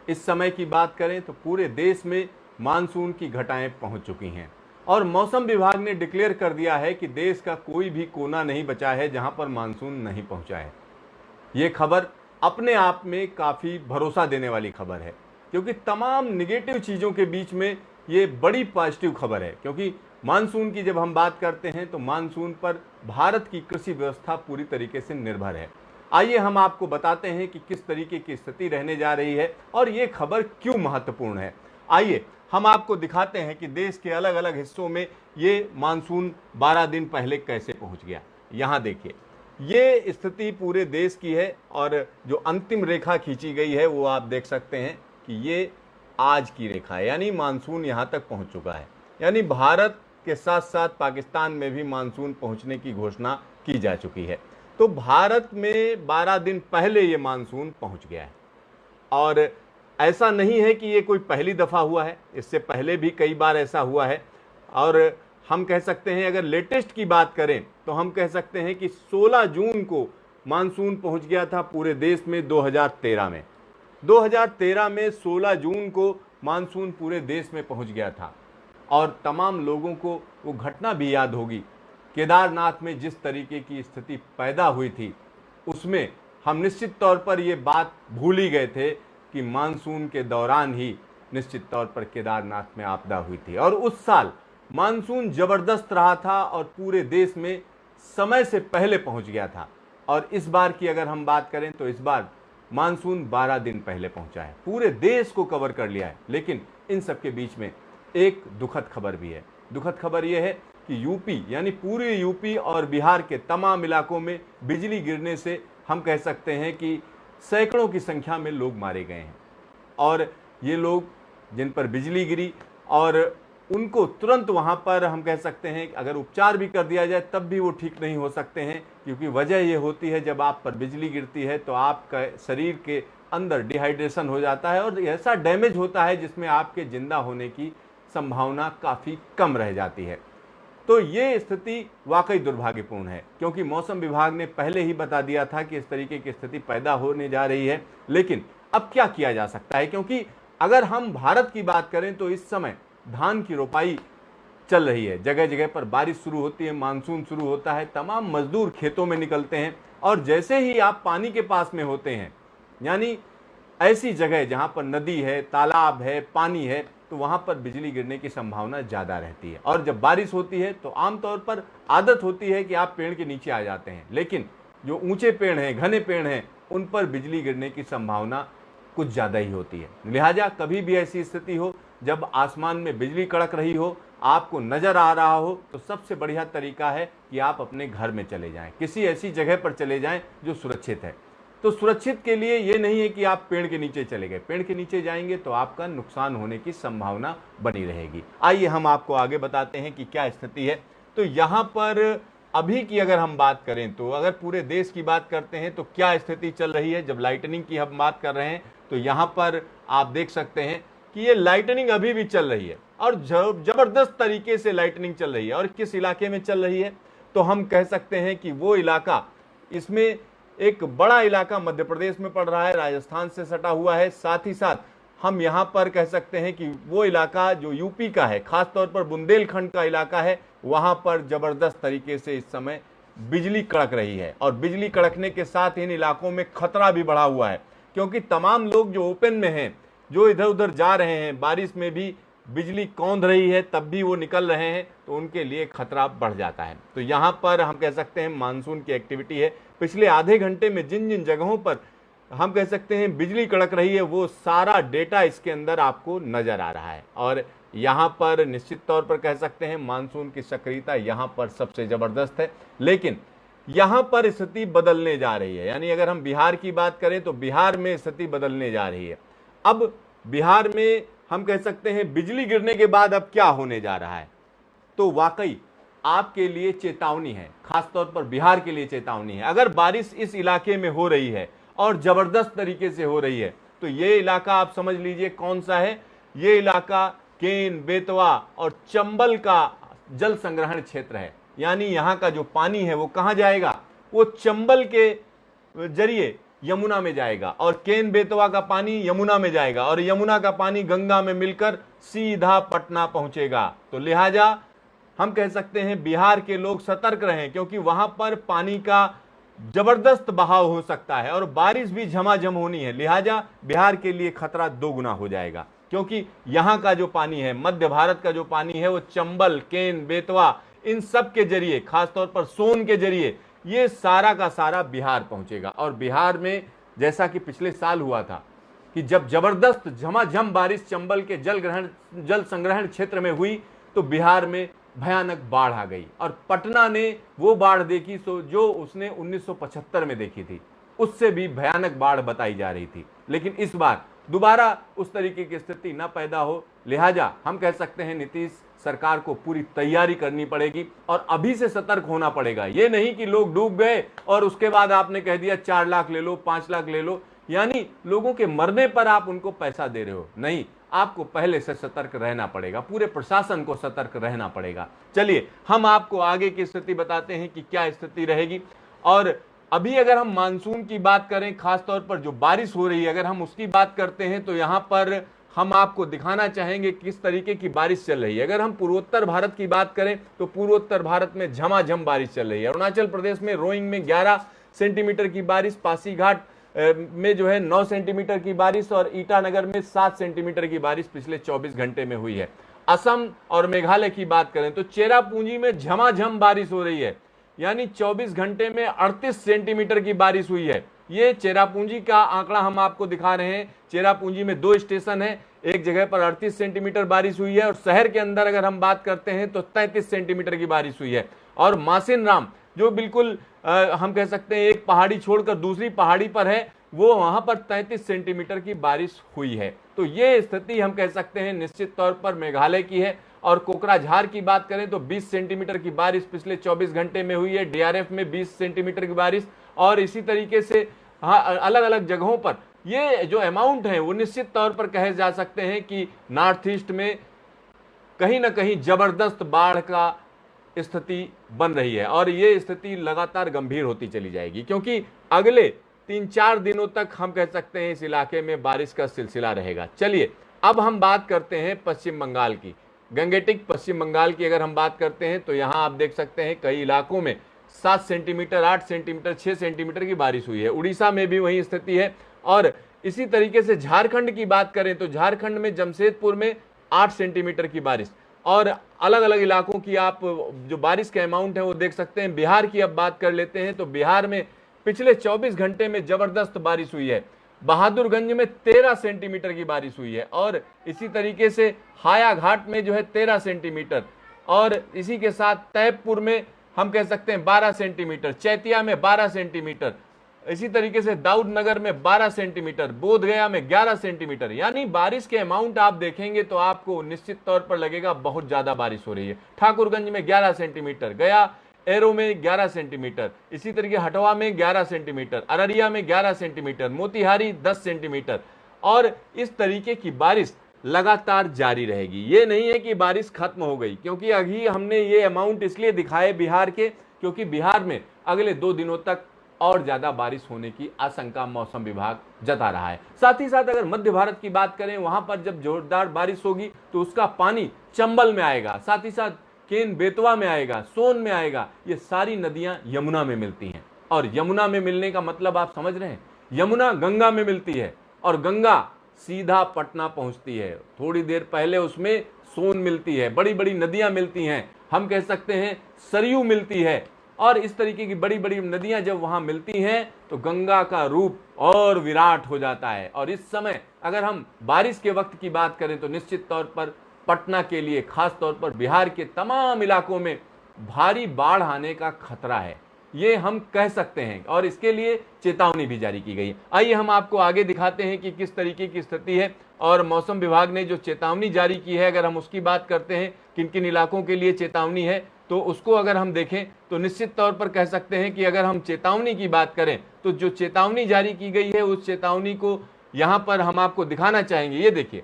इस समय की बात करें तो पूरे देश में मानसून की घटाएं पहुंच चुकी हैं और मौसम विभाग ने डिक्लेयर कर दिया है कि देश का कोई भी कोना नहीं बचा है जहां पर मानसून नहीं पहुंचा है। ये खबर अपने आप में काफ़ी भरोसा देने वाली खबर है, क्योंकि तमाम निगेटिव चीज़ों के बीच में ये बड़ी पॉजिटिव खबर है। क्योंकि मानसून की जब हम बात करते हैं तो मानसून पर भारत की कृषि व्यवस्था पूरी तरीके से निर्भर है। आइए हम आपको बताते हैं कि किस तरीके की स्थिति रहने जा रही है और ये खबर क्यों महत्वपूर्ण है। आइए हम आपको दिखाते हैं कि देश के अलग अलग हिस्सों में ये मानसून 12 दिन पहले कैसे पहुंच गया। यहाँ देखिए, ये स्थिति पूरे देश की है और जो अंतिम रेखा खींची गई है वो आप देख सकते हैं कि ये आज की रेखा है, यानी मानसून यहाँ तक पहुँच चुका है। यानी भारत के साथ साथ पाकिस्तान में भी मानसून पहुँचने की घोषणा की जा चुकी है। तो भारत में 12 दिन पहले ये मानसून पहुँच गया है और ऐसा नहीं है कि ये कोई पहली दफ़ा हुआ है, इससे पहले भी कई बार ऐसा हुआ है। और हम कह सकते हैं, अगर लेटेस्ट की बात करें तो हम कह सकते हैं कि 16 जून को मानसून पहुंच गया था पूरे देश में 2013 में। 2013 में 16 जून को मानसून पूरे देश में पहुंच गया था और तमाम लोगों को वो घटना भी याद होगी, केदारनाथ में जिस तरीके की स्थिति पैदा हुई थी उसमें हम निश्चित तौर पर ये बात भूल ही गए थे कि मानसून के दौरान ही निश्चित तौर पर केदारनाथ में आपदा हुई थी और उस साल मानसून जबरदस्त रहा था और पूरे देश में समय से पहले पहुंच गया था। और इस बार की अगर हम बात करें तो इस बार मानसून 12 दिन पहले पहुंचा है, पूरे देश को कवर कर लिया है। लेकिन इन सब के बीच में एक दुखद खबर भी है। दुखद खबर यह है कि यूपी यानी पूरे यूपी और बिहार के तमाम इलाकों में बिजली गिरने से हम कह सकते हैं कि सैकड़ों की संख्या में लोग मारे गए हैं। और ये लोग जिन पर बिजली गिरी और उनको तुरंत वहाँ पर हम कह सकते हैं अगर उपचार भी कर दिया जाए तब भी वो ठीक नहीं हो सकते हैं, क्योंकि वजह ये होती है जब आप पर बिजली गिरती है तो आपका शरीर के अंदर डिहाइड्रेशन हो जाता है और ऐसा डैमेज होता है जिसमें आपके जिंदा होने की संभावना काफ़ी कम रह जाती है। तो ये स्थिति वाकई दुर्भाग्यपूर्ण है, क्योंकि मौसम विभाग ने पहले ही बता दिया था कि इस तरीके की स्थिति पैदा होने जा रही है। लेकिन अब क्या किया जा सकता है, क्योंकि अगर हम भारत की बात करें तो इस समय धान की रोपाई चल रही है, जगह जगह पर बारिश शुरू होती है, मानसून शुरू होता है, तमाम मजदूर खेतों में निकलते हैं और जैसे ही आप पानी के पास में होते हैं, यानी ऐसी जगह जहां पर नदी है, तालाब है, पानी है, तो वहां पर बिजली गिरने की संभावना ज़्यादा रहती है। और जब बारिश होती है तो आमतौर पर आदत होती है कि आप पेड़ के नीचे आ जाते हैं, लेकिन जो ऊंचे पेड़ हैं, घने पेड़ हैं, उन पर बिजली गिरने की संभावना कुछ ज़्यादा ही होती है। लिहाजा कभी भी ऐसी स्थिति हो जब आसमान में बिजली कड़क रही हो, आपको नज़र आ रहा हो, तो सबसे बढ़िया तरीका है कि आप अपने घर में चले जाएं, किसी ऐसी जगह पर चले जाएं जो सुरक्षित है। तो सुरक्षित के लिए ये नहीं है कि आप पेड़ के नीचे चले गए, पेड़ के नीचे जाएंगे तो आपका नुकसान होने की संभावना बनी रहेगी। आइए हम आपको आगे बताते हैं कि क्या स्थिति है। तो यहाँ पर अभी की अगर हम बात करें तो अगर पूरे देश की बात करते हैं तो क्या स्थिति चल रही है, जब लाइटनिंग की हम बात कर रहे हैं तो यहाँ पर आप देख सकते हैं कि ये लाइटनिंग अभी भी चल रही है और जबरदस्त तरीके से लाइटनिंग चल रही है। और किस इलाके में चल रही है, तो हम कह सकते हैं कि वो इलाका, इसमें एक बड़ा इलाका मध्य प्रदेश में पड़ रहा है, राजस्थान से सटा हुआ है। साथ ही साथ हम यहाँ पर कह सकते हैं कि वो इलाका जो यूपी का है, खासतौर पर बुंदेलखंड का इलाका है, वहाँ पर जबरदस्त तरीके से इस समय बिजली कड़क रही है। और बिजली कड़कने के साथ इन इलाकों में खतरा भी बढ़ा हुआ है, क्योंकि तमाम लोग जो ओपन में हैं, जो इधर उधर जा रहे हैं, बारिश में भी बिजली कौंध रही है तब भी वो निकल रहे हैं, तो उनके लिए खतरा बढ़ जाता है। तो यहाँ पर हम कह सकते हैं मानसून की एक्टिविटी है। पिछले आधे घंटे में जिन जिन जगहों पर हम कह सकते हैं बिजली कड़क रही है, वो सारा डेटा इसके अंदर आपको नजर आ रहा है। और यहाँ पर निश्चित तौर पर कह सकते हैं मानसून की सक्रियता यहाँ पर सबसे ज़बरदस्त है। लेकिन यहाँ पर स्थिति बदलने जा रही है, यानी अगर हम बिहार की बात करें तो बिहार में स्थिति बदलने जा रही है। अब बिहार में हम कह सकते हैं बिजली गिरने के बाद अब क्या होने जा रहा है, तो वाकई आपके लिए चेतावनी है, खासतौर पर बिहार के लिए चेतावनी है। अगर बारिश इस इलाके में हो रही है और जबरदस्त तरीके से हो रही है, तो ये इलाका आप समझ लीजिए कौन सा है। ये इलाका केन, बेतवा और चंबल का जल संग्रहण क्षेत्र है। यानी यहाँ का जो पानी है वो कहाँ जाएगा, वो चंबल के जरिए यमुना में जाएगा और केन बेतवा का पानी यमुना में जाएगा और यमुना का पानी गंगा में मिलकर सीधा पटना पहुंचेगा। तो लिहाजा हम कह सकते हैं बिहार के लोग सतर्क रहें, क्योंकि वहां पर पानी का जबरदस्त बहाव हो सकता है और बारिश भी झमाझम होनी है। लिहाजा बिहार के लिए खतरा दोगुना हो जाएगा, क्योंकि यहां का जो पानी है, मध्य भारत का जो पानी है, वो चंबल, केन, बेतवा, इन सब के जरिए, खासतौर पर सोन के जरिए, ये सारा का सारा बिहार पहुंचेगा। और बिहार में जैसा कि पिछले साल हुआ था कि जब जबरदस्त झमाझम बारिश चंबल के जल संग्रहण क्षेत्र में हुई तो बिहार में भयानक बाढ़ आ गई और पटना ने वो बाढ़ देखी जो उसने 1975 में देखी थी, उससे भी भयानक बाढ़ बताई जा रही थी। लेकिन इस बार दोबारा उस तरीके की स्थिति न पैदा हो, लिहाजा हम कह सकते हैं नीतीश सरकार को पूरी तैयारी करनी पड़ेगी और अभी से सतर्क होना पड़ेगा। ये नहीं कि लोग डूब गए और उसके बाद आपने कह दिया 4 लाख ले लो, 5 लाख ले लो, यानी लोगों के मरने पर आप उनको पैसा दे रहे हो। नहीं, आपको पहले से सतर्क रहना पड़ेगा, पूरे प्रशासन को सतर्क रहना पड़ेगा। चलिए हम आपको आगे की स्थिति बताते हैं कि क्या स्थिति रहेगी। और अभी अगर हम मानसून की बात करें, खासतौर पर जो बारिश हो रही है, अगर हम उसकी बात करते हैं तो यहाँ पर हम आपको दिखाना चाहेंगे किस तरीके की बारिश चल रही है। अगर हम पूर्वोत्तर भारत की बात करें तो पूर्वोत्तर भारत में झमाझम बारिश चल रही है। अरुणाचल प्रदेश में रोइंग में 11 सेंटीमीटर की बारिश, पासीघाट में जो है 9 सेंटीमीटर की बारिश और ईटानगर में 7 सेंटीमीटर की बारिश पिछले 24 घंटे में हुई है। असम और मेघालय की बात करें तो चेरापूंजी में झमाझम बारिश हो रही है, यानी 24 घंटे में 38 सेंटीमीटर की बारिश हुई है। ये चेरापूंजी का आंकड़ा हम आपको दिखा रहे हैं। चेरापूंजी में 2 स्टेशन है, एक जगह पर 38 सेंटीमीटर बारिश हुई है और शहर के अंदर अगर हम बात करते हैं तो 33 सेंटीमीटर की बारिश हुई है। और मासिन राम जो बिल्कुल हम कह सकते हैं एक पहाड़ी छोड़कर दूसरी पहाड़ी पर है, वो वहां पर 33 सेंटीमीटर की बारिश हुई है। तो ये स्थिति हम कह सकते हैं निश्चित तौर पर मेघालय की है। और कोकराझार की बात करें तो 20 सेंटीमीटर की बारिश पिछले 24 घंटे में हुई है। डीआरएफ में 20 सेंटीमीटर की बारिश और इसी तरीके से अलग अलग जगहों पर ये जो अमाउंट है वो निश्चित तौर पर कहे जा सकते हैं कि नॉर्थ ईस्ट में कहीं ना कहीं जबरदस्त बाढ़ का स्थिति बन रही है और ये स्थिति लगातार गंभीर होती चली जाएगी, क्योंकि अगले 3-4 दिनों तक हम कह सकते हैं इस इलाके में बारिश का सिलसिला रहेगा। चलिए अब हम बात करते हैं पश्चिम बंगाल की, गंगेटिक पश्चिम बंगाल की अगर हम बात करते हैं तो यहां आप देख सकते हैं कई इलाकों में 7 सेंटीमीटर, 8 सेंटीमीटर, 6 सेंटीमीटर की बारिश हुई है। उड़ीसा में भी वही स्थिति है। और इसी तरीके से झारखंड की बात करें तो झारखंड में जमशेदपुर में 8 सेंटीमीटर की बारिश और अलग अलग इलाकों की आप जो बारिश के अमाउंट है वो देख सकते हैं। बिहार की अब बात कर लेते हैं तो बिहार में पिछले 24 घंटे में जबरदस्त बारिश हुई है। बहादुरगंज में 13 सेंटीमीटर की बारिश हुई है और इसी तरीके से हायाघाट में जो है 13 सेंटीमीटर और इसी के साथ तैयबपुर में हम कह सकते हैं 12 सेंटीमीटर, चैतिया में 12 सेंटीमीटर, इसी तरीके से दाऊदनगर में 12 सेंटीमीटर, बोधगया में 11 सेंटीमीटर। यानी बारिश के अमाउंट आप देखेंगे तो आपको निश्चित तौर पर लगेगा बहुत ज्यादा बारिश हो रही है। ठाकुरगंज में 11 सेंटीमीटर, गया एरो में 11 सेंटीमीटर, इसी तरीके हटवा में 11 सेंटीमीटर, अररिया में 11 सेंटीमीटर, मोतिहारी 10 सेंटीमीटर और इस तरीके की बारिश लगातार जारी रहेगी। ये नहीं है कि बारिश खत्म हो गई, क्योंकि अभी हमने ये अमाउंट इसलिए दिखाए बिहार के क्योंकि बिहार में अगले 2 दिनों तक और ज्यादा बारिश होने की आशंका मौसम विभाग जता रहा है। साथ ही साथ अगर मध्य भारत की बात करें, वहां पर जब जोरदार बारिश होगी तो उसका पानी चंबल में आएगा, साथ ही साथ केन बेतवा में आएगा, सोन में आएगा। ये सारी नदियां यमुना में मिलती हैं और यमुना में मिलने का मतलब आप समझ रहे हैं, यमुना गंगा में मिलती है और गंगा सीधा पटना पहुंचती है। थोड़ी देर पहले उसमें सोन मिलती है, बड़ी बड़ी नदियां मिलती हैं, हम कह सकते हैं सरयू मिलती है और इस तरीके की बड़ी बड़ी नदियां जब वहां मिलती हैं तो गंगा का रूप और विराट हो जाता है। और इस समय अगर हम बारिश के वक्त की बात करें तो निश्चित तौर पर पटना के लिए, खास तौर पर बिहार के तमाम इलाकों में भारी बाढ़ आने का खतरा है, ये हम कह सकते हैं और इसके लिए चेतावनी भी जारी की गई है। आइए हम आपको आगे दिखाते हैं कि किस तरीके की स्थिति है और मौसम विभाग ने जो चेतावनी जारी की है, अगर हम उसकी बात करते हैं किन किन इलाकों के लिए चेतावनी है तो उसको अगर हम देखें तो निश्चित तौर पर कह सकते हैं कि अगर हम चेतावनी की बात करें तो जो चेतावनी जारी की गई है उस चेतावनी को यहां पर हम आपको दिखाना चाहेंगे। ये देखिए,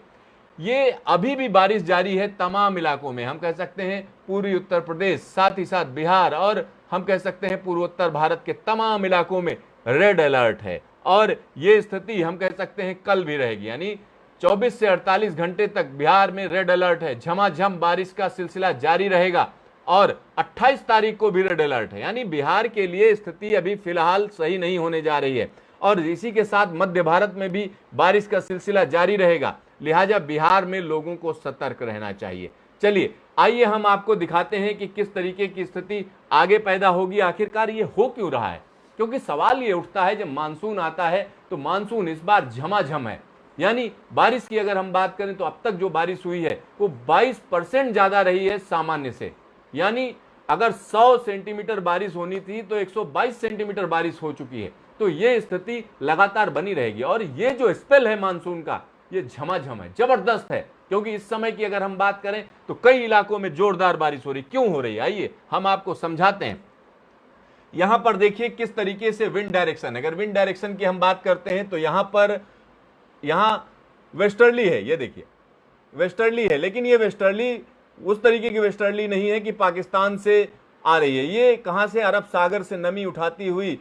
ये अभी भी बारिश जारी है तमाम इलाकों में, हम कह सकते हैं पूर्वी उत्तर प्रदेश, साथ ही साथ बिहार और हम कह सकते हैं पूर्वोत्तर भारत के तमाम इलाकों में रेड अलर्ट है और ये स्थिति हम कह सकते हैं कल भी रहेगी, यानी 24 से 48 घंटे तक बिहार में रेड अलर्ट है। झमाझम बारिश का सिलसिला जारी रहेगा और 28 तारीख को भी रेड अलर्ट है, यानी बिहार के लिए स्थिति अभी फिलहाल सही नहीं होने जा रही है। और इसी के साथ मध्य भारत में भी बारिश का सिलसिला जारी रहेगा, लिहाजा बिहार में लोगों को सतर्क रहना चाहिए। चलिए आइए हम आपको दिखाते हैं कि किस तरीके की स्थिति आगे पैदा होगी। आखिरकार ये हो क्यों रहा है, क्योंकि सवाल ये उठता है जब मानसून आता है तो मानसून इस बार झमाझम है, यानी बारिश की अगर हम बात करें तो अब तक जो बारिश हुई है वो 22% ज्यादा रही है सामान्य से, यानी अगर 100 सेंटीमीटर बारिश होनी थी तो 122 सेंटीमीटर बारिश हो चुकी है। तो ये स्थिति लगातार बनी रहेगी और ये जो स्पेल है मानसून का ये झमाझम है, जबरदस्त है, क्योंकि इस समय की अगर हम बात करें तो कई इलाकों में जोरदार बारिश हो रही। क्यों हो रही है आइए हम आपको समझाते हैं। यहां पर देखिए किस तरीके से विंड डायरेक्शन, अगर विंड डायरेक्शन की हम बात करते हैं तो यहां वेस्टर्ली है, ये देखिए वेस्टर्ली है, लेकिन ये वेस्टर्ली उस तरीके की वेस्टर्ली नहीं है कि पाकिस्तान से आ रही है। ये कहां से, अरब सागर से नमी उठाती हुई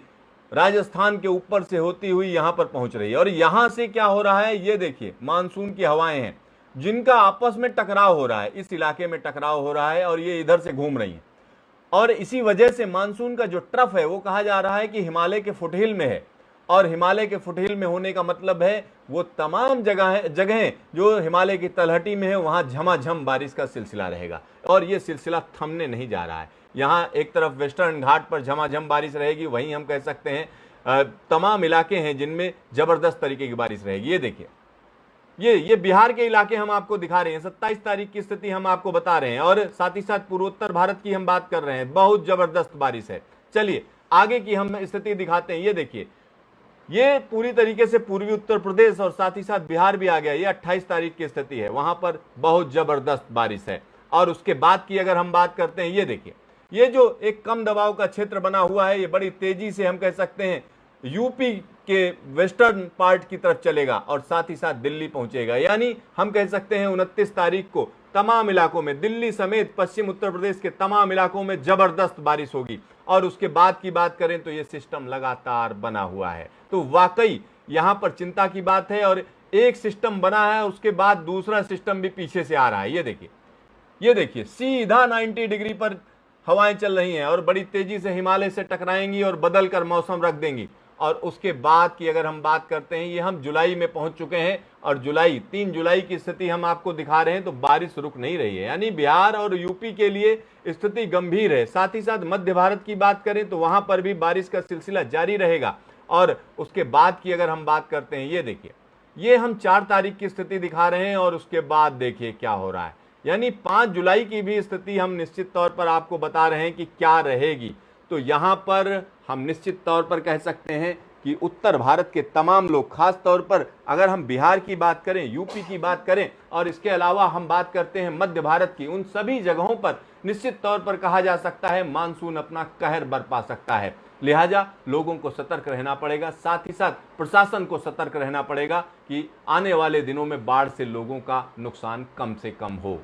राजस्थान के ऊपर से होती हुई यहां पर पहुंच रही है। और यहां से क्या हो रहा है, ये देखिए मानसून की हवाएं हैं जिनका आपस में टकराव हो रहा है, इस इलाके में टकराव हो रहा है और ये इधर से घूम रही हैं। और इसी वजह से मानसून का जो ट्रफ है वो कहा जा रहा है कि हिमालय के फुटहिल में है, और हिमालय के फुटहिल में होने का मतलब है वो तमाम जगहें जो हिमालय की तलहटी में है वहां झमाझम बारिश का सिलसिला रहेगा और ये सिलसिला थमने नहीं जा रहा है। यहाँ एक तरफ वेस्टर्न घाट पर झमाझम बारिश रहेगी, वहीं हम कह सकते हैं तमाम इलाके हैं जिनमें जबरदस्त तरीके की बारिश रहेगी। ये देखिए ये बिहार के इलाके हम आपको दिखा रहे हैं, 27 तारीख की स्थिति हम आपको बता रहे हैं और साथ ही साथ पूर्वोत्तर भारत की हम बात कर रहे हैं, बहुत जबरदस्त बारिश है। चलिए आगे की हम स्थिति दिखाते हैं। ये देखिए ये पूरी तरीके से पूर्वी उत्तर प्रदेश और साथ ही साथ बिहार भी आ गया। ये 28 तारीख की स्थिति है, वहां पर बहुत जबरदस्त बारिश है। और उसके बाद की अगर हम बात करते हैं, ये देखिए ये जो एक कम दबाव का क्षेत्र बना हुआ है ये बड़ी तेजी से हम कह सकते हैं यूपी के वेस्टर्न पार्ट की तरफ चलेगा और साथ ही साथ दिल्ली पहुंचेगा, यानी हम कह सकते हैं 29 तारीख को तमाम इलाकों में, दिल्ली समेत पश्चिम उत्तर प्रदेश के तमाम इलाकों में जबरदस्त बारिश होगी। और उसके बाद की बात करें तो ये सिस्टम लगातार बना हुआ है, तो वाकई यहां पर चिंता की बात है। और एक सिस्टम बना है उसके बाद दूसरा सिस्टम भी पीछे से आ रहा है। ये देखिए सीधा 90 डिग्री पर हवाएं चल रही हैं और बड़ी तेजी से हिमालय से टकराएंगी और बदल कर मौसम रख देंगी। और उसके बाद की अगर हम बात करते हैं, ये हम जुलाई में पहुंच चुके हैं और 3 जुलाई की स्थिति हम आपको दिखा रहे हैं, तो बारिश रुक नहीं रही है, यानी बिहार और यूपी के लिए स्थिति गंभीर है। साथ ही साथ मध्य भारत की बात करें तो वहां पर भी बारिश का सिलसिला जारी रहेगा। और उसके बाद की अगर हम बात करते हैं, ये देखिए ये हम 4 तारीख की स्थिति दिखा रहे हैं और उसके बाद देखिए क्या हो रहा है, यानी 5 जुलाई की भी स्थिति हम निश्चित तौर पर आपको बता रहे हैं कि क्या रहेगी। तो यहां पर हम निश्चित तौर पर कह सकते हैं कि उत्तर भारत के तमाम लोग, खास तौर पर अगर हम बिहार की बात करें, यूपी की बात करें और इसके अलावा हम बात करते हैं मध्य भारत की, उन सभी जगहों पर निश्चित तौर पर कहा जा सकता है मानसून अपना कहर बरपा सकता है। लिहाजा लोगों को सतर्क रहना पड़ेगा, साथ ही साथ प्रशासन को सतर्क रहना पड़ेगा कि आने वाले दिनों में बाढ़ से लोगों का नुकसान कम से कम हो।